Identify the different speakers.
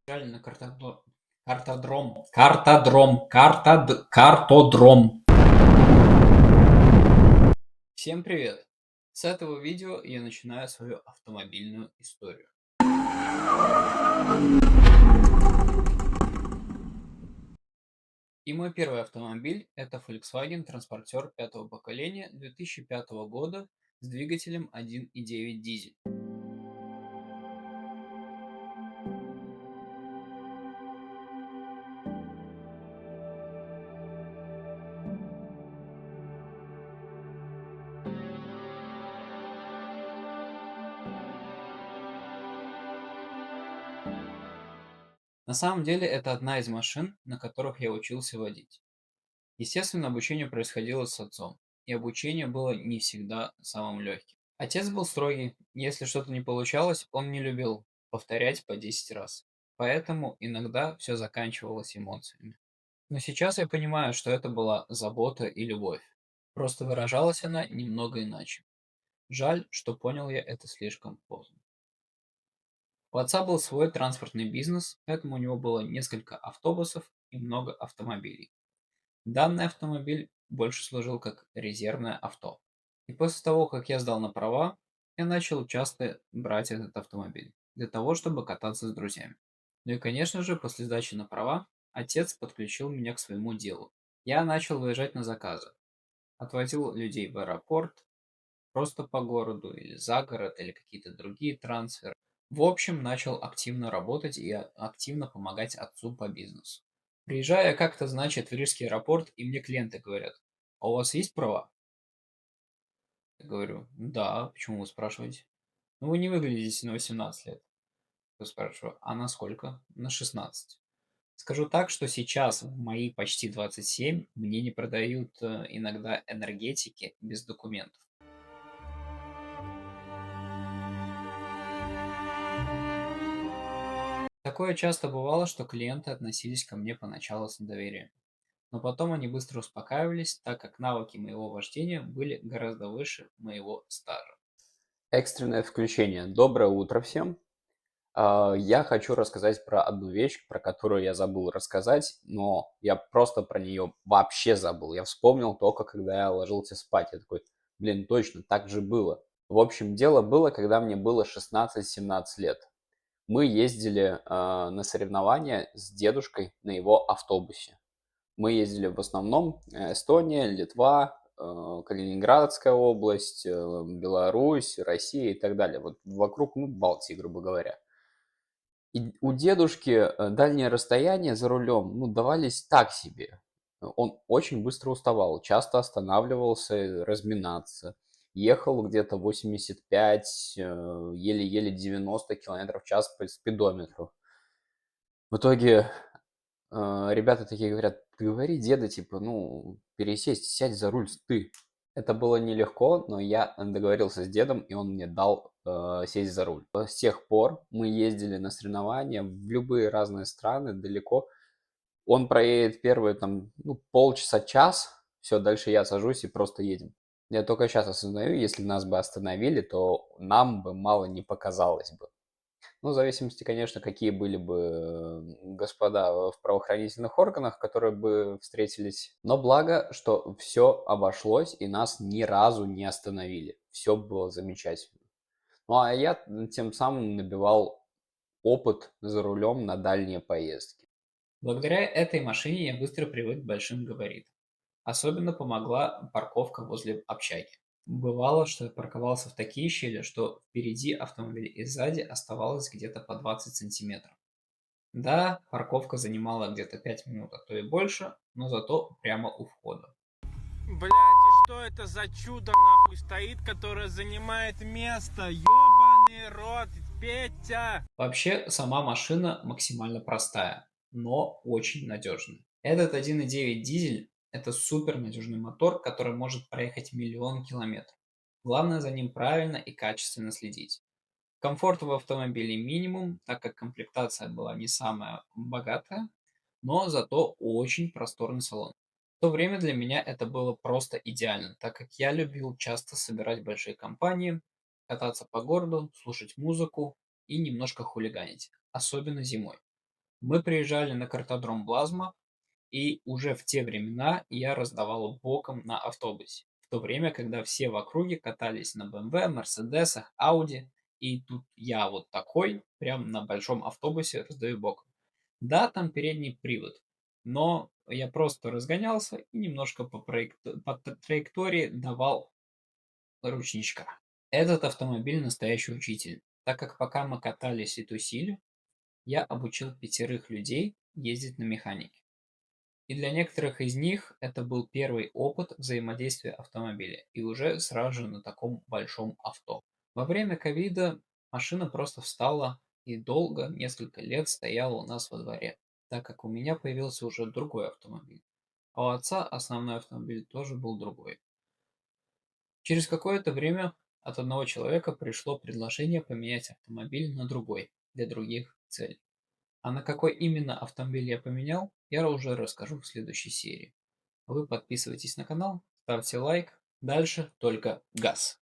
Speaker 1: Реально картодром. Всем привет! С этого видео я начинаю свою автомобильную историю. И мой первый автомобиль — это Volkswagen Transporter пятого поколения 2005 года с двигателем 1.9 дизель. На самом деле это одна из машин, на которых я учился водить. Естественно, обучение происходило с отцом, и обучение было не всегда самым легким. Отец был строгий, если что-то не получалось, он не любил повторять по 10 раз. Поэтому иногда все заканчивалось эмоциями. Но сейчас я понимаю, что это была забота и любовь. Просто выражалась она немного иначе. Жаль, что понял я это слишком поздно. У отца был свой транспортный бизнес, поэтому у него было несколько автобусов и много автомобилей. Данный автомобиль больше служил как резервное авто. И после того, как я сдал на права, я начал часто брать этот автомобиль для того, чтобы кататься с друзьями. Ну и, конечно же, после сдачи на права отец подключил меня к своему делу. Я начал выезжать на заказы, отвозил людей в аэропорт, просто по городу или за город, или какие-то другие трансферы. В общем, начал активно работать и активно помогать отцу по бизнесу. Приезжая как-то, значит, в Рижский аэропорт, и мне клиенты говорят: «А у вас есть права?» Я говорю: «Да, почему вы спрашиваете?» «Ну, вы не выглядите на 18 лет». Я спрашиваю: «А на сколько?» «На 16». Скажу так, что сейчас, в мои почти 27, мне не продают иногда энергетики без документов. Такое часто бывало, что клиенты относились ко мне поначалу с недоверием. Но потом они быстро успокаивались, так как навыки моего вождения были гораздо выше моего стажа.
Speaker 2: Экстренное включение. Доброе утро всем. Я хочу рассказать про одну вещь, про которую я забыл рассказать, но я просто про нее вообще забыл. Я вспомнил только, когда я ложился спать. Я такой, блин, точно, так же было. В общем, дело было, когда мне было 16-17 лет. Мы ездили на соревнования с дедушкой на его автобусе. Мы ездили в основном Эстония, Литва, Калининградская область, Беларусь, Россия и так далее. Вот вокруг, ну, Балтии, грубо говоря. И у дедушки дальние расстояния за рулем, ну, давались так себе. Он очень быстро уставал, часто останавливался разминаться. Ехал где-то 85, еле-еле 90 километров в час по спидометру. В итоге ребята такие говорят: «Ты говори деда, типа, ну, пересесть, сядь за руль ты». Это было нелегко, но я договорился с дедом, и он мне дал сесть за руль. С тех пор мы ездили на соревнования в любые разные страны, далеко. Он проедет первые там, ну, полчаса, час, все, дальше я сажусь и просто едем. Я только сейчас осознаю, если нас бы остановили, то нам бы мало не показалось бы. Ну, в зависимости, конечно, какие были бы господа в правоохранительных органах, которые бы встретились. Но благо, что все обошлось и нас ни разу не остановили. Все было замечательно. Ну, а я тем самым набивал опыт за рулем на дальние поездки.
Speaker 1: Благодаря этой машине я быстро привык к большим габаритам. Особенно помогла парковка возле общаги. Бывало, что я парковался в такие щели, что впереди автомобиля и сзади оставалось где-то по 20 сантиметров. Да, парковка занимала где-то 5 минут, а то и больше, но зато прямо у входа.
Speaker 3: Блять, и что это за чудо нахуй стоит, которое занимает место? Ёбаный рот, Петя!
Speaker 1: Вообще, сама машина максимально простая, но очень надежная. Этот 1.9 дизель — это супер надежный мотор, который может проехать миллион километров. Главное за ним правильно и качественно следить. Комфорта в автомобиле минимум, так как комплектация была не самая богатая, но зато очень просторный салон. В то время для меня это было просто идеально, так как я любил часто собирать большие компании, кататься по городу, слушать музыку и немножко хулиганить, особенно зимой. Мы приезжали на картодром Блазма, и уже в те времена я раздавал боком на автобусе. В то время, когда все в округе катались на БМВ, Мерседесах, Ауди, и тут я вот такой, прям на большом автобусе раздаю боком. Да, там передний привод, но я просто разгонялся и немножко по траектории давал ручничка. Этот автомобиль настоящий учитель, так как пока мы катались и тусили, я обучил 5 людей ездить на механике. И для некоторых из них это был первый опыт взаимодействия автомобиля, и уже сразу же на таком большом авто. Во время ковида машина просто встала и долго, несколько лет стояла у нас во дворе, так как у меня появился уже другой автомобиль. А у отца основной автомобиль тоже был другой. Через какое-то время от одного человека пришло предложение поменять автомобиль на другой, для других целей. А на какой именно автомобиль я поменял, я уже расскажу в следующей серии. Вы подписывайтесь на канал, ставьте лайк. Дальше только газ.